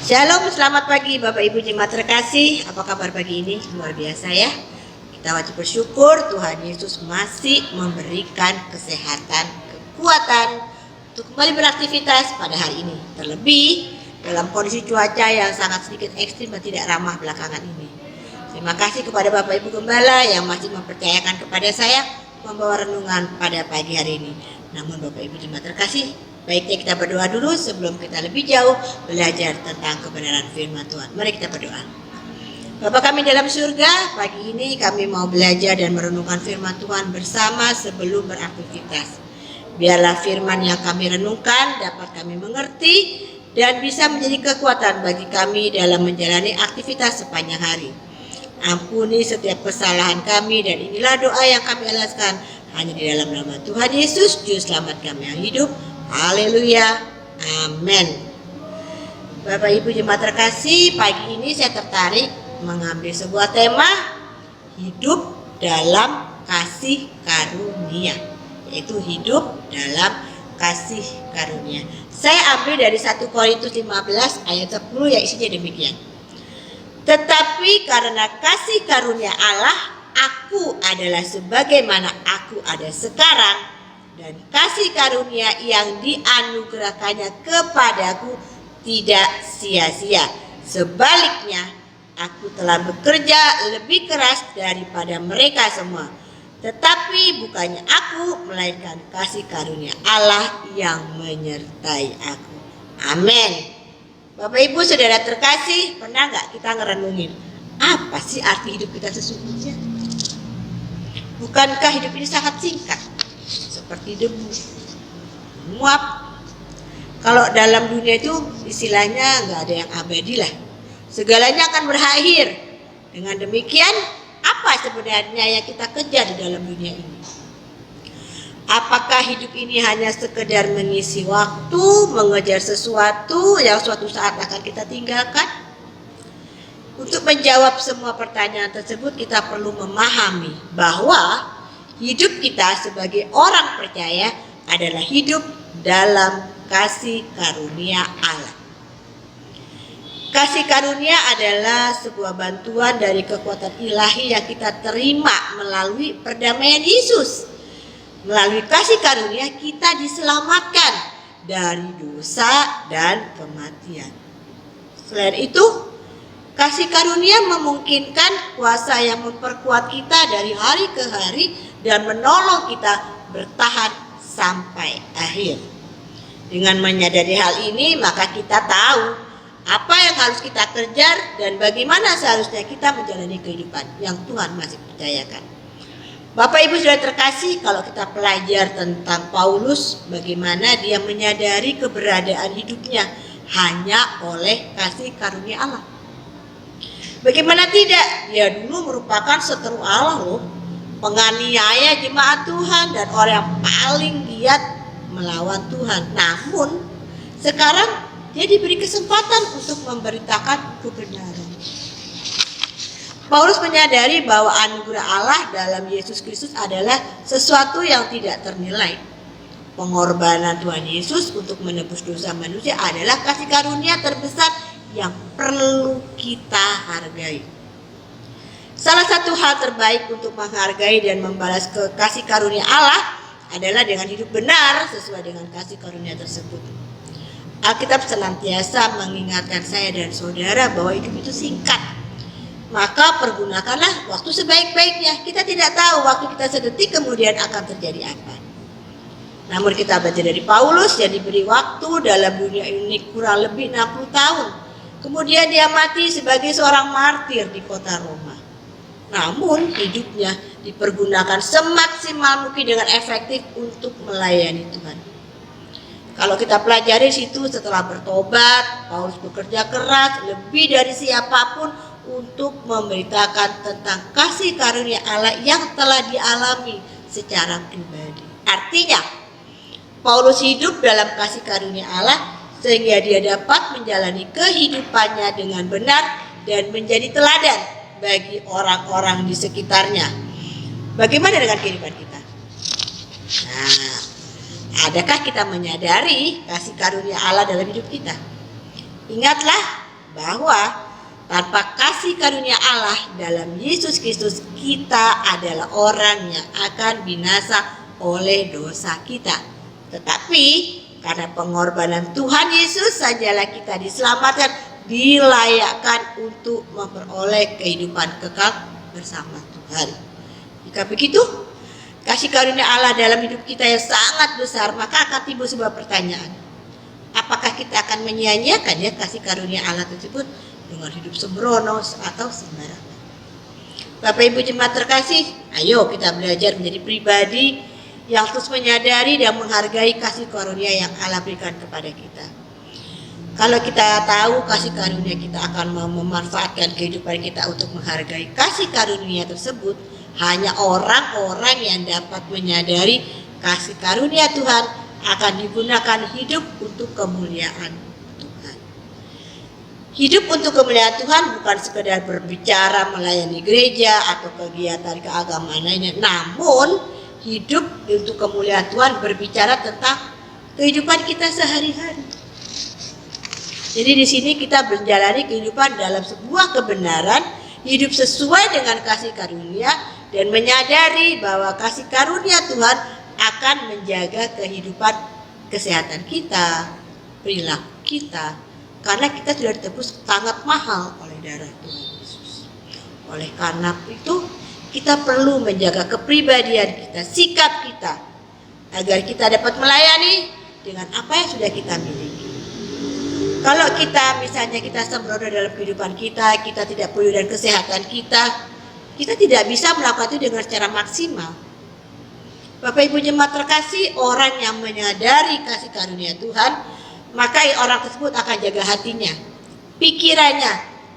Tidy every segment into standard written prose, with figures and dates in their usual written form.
Shalom, selamat pagi Bapak Ibu Jemaat terkasih. Apa kabar pagi ini? Luar biasa ya. Kita wajib bersyukur Tuhan Yesus masih memberikan kesehatan, kekuatan untuk kembali beraktivitas pada hari ini. Terlebih dalam kondisi cuaca yang sangat sedikit ekstrim dan tidak ramah belakangan ini. Terima kasih kepada Bapak Ibu Gembala yang masih mempercayakan kepada saya membawa renungan pada pagi hari ini. Namun Bapak Ibu Jemaat terkasih, baiknya kita berdoa dulu sebelum kita lebih jauh belajar tentang kebenaran firman Tuhan. Mari kita berdoa. Bapa kami dalam surga, pagi ini kami mau belajar dan merenungkan firman Tuhan bersama sebelum beraktivitas. Biarlah firman yang kami renungkan dapat kami mengerti dan bisa menjadi kekuatan bagi kami dalam menjalani aktivitas sepanjang hari. Ampuni setiap kesalahan kami dan inilah doa yang kami alaskan hanya di dalam nama Tuhan Yesus, Juru Selamat kami yang hidup. Haleluya, amin. Bapak Ibu Jemaat terkasih, pagi ini saya tertarik mengambil sebuah tema hidup dalam kasih karunia, yaitu hidup dalam kasih karunia. Saya ambil dari 1 Korintus 15 ayat 10 yang isinya demikian. Tetapi karena kasih karunia Allah, aku adalah sebagaimana aku ada sekarang, dan kasih karunia yang dianugerahkannya kepadaku tidak sia-sia. Sebaliknya, aku telah bekerja lebih keras daripada mereka semua. Tetapi bukannya aku, melainkan kasih karunia Allah yang menyertai aku. Amin. Bapak Ibu Saudara terkasih, pernah gak kita ngerenungin apa sih arti hidup kita sesungguhnya? Bukankah hidup ini sangat singkat? Seperti debu, menguap. Kalau dalam dunia itu istilahnya nggak ada yang abadi lah. Segalanya akan berakhir. Dengan demikian, apa sebenarnya yang kita kejar di dalam dunia ini? Apakah hidup ini hanya sekedar mengisi waktu, mengejar sesuatu yang suatu saat akan kita tinggalkan? Untuk menjawab semua pertanyaan tersebut, kita perlu memahami bahwa hidup kita sebagai orang percaya adalah hidup dalam kasih karunia Allah. Kasih karunia adalah sebuah bantuan dari kekuatan ilahi yang kita terima melalui perdamaian Yesus. Melalui kasih karunia kita diselamatkan dari dosa dan kematian. Selain itu, kasih karunia memungkinkan kuasa yang memperkuat kita dari hari ke hari dan menolong kita bertahan sampai akhir. Dengan menyadari hal ini, maka kita tahu apa yang harus kita kejar dan bagaimana seharusnya kita menjalani kehidupan yang Tuhan masih percayakan. Bapak Ibu Saudara terkasih, kalau kita belajar tentang Paulus, bagaimana dia menyadari keberadaan hidupnya hanya oleh kasih karunia Allah. Bagaimana tidak, dia dulu merupakan seteru Allah loh, penganiaya jemaat Tuhan dan orang yang paling giat melawan Tuhan. Namun sekarang dia diberi kesempatan untuk memberitakan kebenaran. Paulus menyadari bahwa anugerah Allah dalam Yesus Kristus adalah sesuatu yang tidak ternilai. Pengorbanan Tuhan Yesus untuk menebus dosa manusia adalah kasih karunia terbesar yang perlu kita hargai. Salah satu hal terbaik untuk menghargai dan membalas kasih karunia Allah adalah dengan hidup benar sesuai dengan kasih karunia tersebut. Alkitab senantiasa mengingatkan saya dan saudara bahwa hidup itu singkat. Maka pergunakanlah waktu sebaik-baiknya. Kita tidak tahu waktu kita sedetik kemudian akan terjadi apa. Namun kita baca dari Paulus yang diberi waktu dalam dunia ini kurang lebih 60 tahun. Kemudian dia mati sebagai seorang martir di kota Roma. Namun hidupnya dipergunakan semaksimal mungkin dengan efektif untuk melayani Tuhan. Kalau kita pelajari situ, setelah bertobat, Paulus bekerja keras lebih dari siapapun untuk memberitakan tentang kasih karunia Allah yang telah dialami secara pribadi. Artinya, Paulus hidup dalam kasih karunia Allah sehingga dia dapat menjalani kehidupannya dengan benar dan menjadi teladan bagi orang-orang di sekitarnya. Bagaimana dengan kehidupan kita? Nah, adakah kita menyadari kasih karunia Allah dalam hidup kita? Ingatlah bahwa tanpa kasih karunia Allah dalam Yesus Kristus, kita adalah orang yang akan binasa oleh dosa kita. Tetapi karena pengorbanan Tuhan Yesus sajalah kita diselamatkan, dilayakkan untuk memperoleh kehidupan kekal bersama Tuhan. Jika begitu, kasih karunia Allah dalam hidup kita yang sangat besar, maka akan timbul sebuah pertanyaan. Apakah kita akan menyia-nyiakan ya kasih karunia Allah tersebut dengan hidup sembrono atau sembarangan? Bapak Ibu jemaat terkasih, ayo kita belajar menjadi pribadi yang terus menyadari dan menghargai kasih karunia yang Allah berikan kepada kita. Kalau kita tahu kasih karunia, kita akan memanfaatkan kehidupan kita untuk menghargai kasih karunia tersebut. Hanya orang-orang yang dapat menyadari kasih karunia Tuhan akan digunakan hidup untuk kemuliaan Tuhan. Hidup untuk kemuliaan Tuhan bukan sekedar berbicara melayani gereja atau kegiatan keagamaan lainnya, namun hidup untuk kemuliaan Tuhan berbicara tentang kehidupan kita sehari-hari. Jadi di sini kita menjalani kehidupan dalam sebuah kebenaran, hidup sesuai dengan kasih karunia, dan menyadari bahwa kasih karunia Tuhan akan menjaga kehidupan kesehatan kita, perilaku kita, karena kita sudah ditebus sangat mahal oleh darah Tuhan Yesus. Oleh karena itu, kita perlu menjaga kepribadian kita, sikap kita, agar kita dapat melayani dengan apa yang sudah kita miliki. Kalau kita misalnya kita sembrono dalam kehidupan kita tidak peduli dengan kesehatan kita tidak bisa melakukan itu dengan secara maksimal. Bapak Ibu jemaat terkasih, orang yang menyadari kasih karunia Tuhan, maka orang tersebut akan jaga hatinya, pikirannya,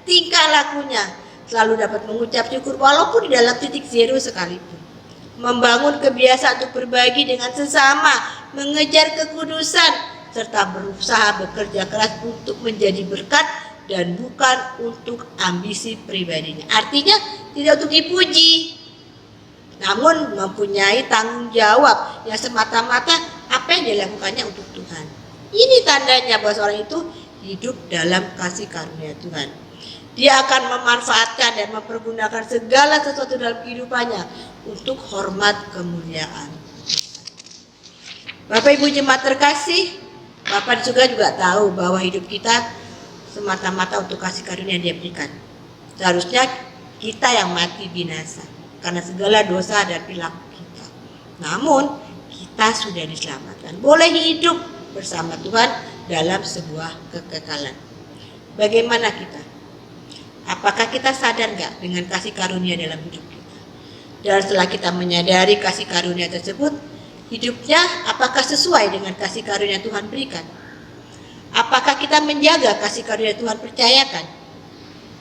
tingkah lakunya, selalu dapat mengucap syukur walaupun di dalam titik zero sekalipun. Membangun kebiasaan untuk berbagi dengan sesama, mengejar kekudusan, serta berusaha bekerja keras untuk menjadi berkat dan bukan untuk ambisi pribadinya. Artinya tidak untuk dipuji, namun mempunyai tanggung jawab yang semata-mata apa yang dilakukannya untuk Tuhan. Ini tandanya bahwa seorang itu hidup dalam kasih karunia Tuhan. Dia akan memanfaatkan dan mempergunakan segala sesuatu dalam kehidupannya untuk hormat kemuliaan. Bapak Ibu jemaat terkasih, Bapak juga tahu bahwa hidup kita semata-mata untuk kasih karunia yang Dia berikan. Seharusnya kita yang mati binasa karena segala dosa dan perilaku kita. Namun kita sudah diselamatkan, boleh hidup bersama Tuhan dalam sebuah kekekalan. Bagaimana kita? Apakah kita sadar gak dengan kasih karunia dalam hidup kita? Dan setelah kita menyadari kasih karunia tersebut, hidupnya apakah sesuai dengan kasih karunia Tuhan berikan? Apakah kita menjaga kasih karunia Tuhan percayakan?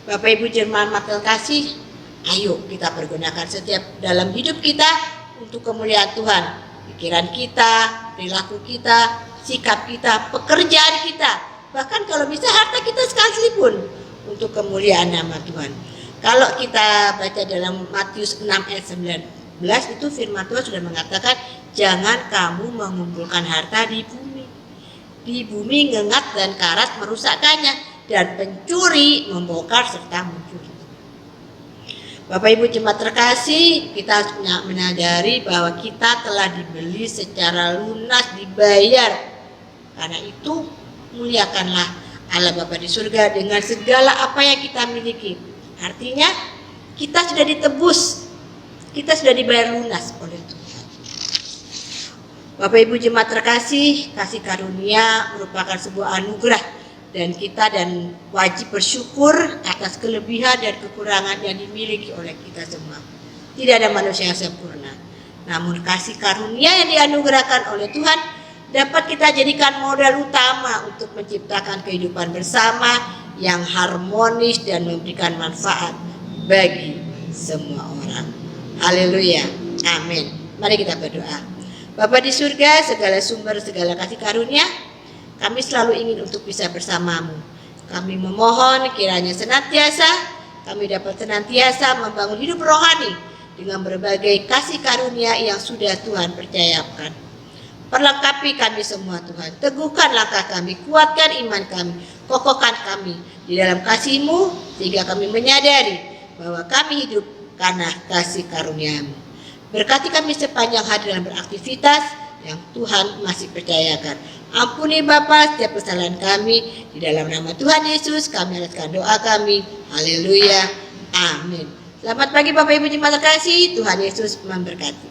Bapak Ibu jemaat terkasih, ayo kita pergunakan setiap dalam hidup kita untuk kemuliaan Tuhan. Pikiran kita, perilaku kita, sikap kita, pekerjaan kita, bahkan kalau bisa harta kita sekalipun untuk kemuliaan nama Tuhan. Kalau kita baca dalam Matius 6 ayat 19, itu firman Tuhan sudah mengatakan, jangan kamu mengumpulkan harta di bumi. Di bumi ngengat dan karat merusakkannya, dan pencuri membongkar serta mencuri. Bapak Ibu jemaat terkasih, kita harus menyadari bahwa kita telah dibeli secara lunas, dibayar. Karena itu muliakanlah Allah Bapa di surga dengan segala apa yang kita miliki. Artinya kita sudah ditebus, kita sudah dibayar lunas oleh Tuhan. Bapak Ibu jemaat terkasih, kasih karunia merupakan sebuah anugerah dan kita wajib bersyukur atas kelebihan dan kekurangan yang dimiliki oleh kita semua. Tidak ada manusia yang sempurna, namun kasih karunia yang dianugerahkan oleh Tuhan dapat kita jadikan modal utama untuk menciptakan kehidupan bersama yang harmonis dan memberikan manfaat bagi semua orang. Haleluya, amin. Mari kita berdoa. Bapa di surga, segala sumber, segala kasih karunia, kami selalu ingin untuk bisa bersamamu. Kami memohon kiranya senantiasa kami dapat senantiasa membangun hidup rohani dengan berbagai kasih karunia yang sudah Tuhan percayakan. Perlengkapi kami semua Tuhan. Teguhkan langkah kami, kuatkan iman kami, kokohkan kami di dalam kasih-Mu, sehingga kami menyadari bahwa kami hidup karena kasih karunia-Mu. Berkati kami sepanjang hari dalam beraktivitas yang Tuhan masih percayakan. Ampuni Bapa setiap kesalahan kami. Di dalam nama Tuhan Yesus kami alaskan doa kami. Haleluya. Amin. Selamat pagi Bapak Ibu jemaat terkasih. Tuhan Yesus memberkati.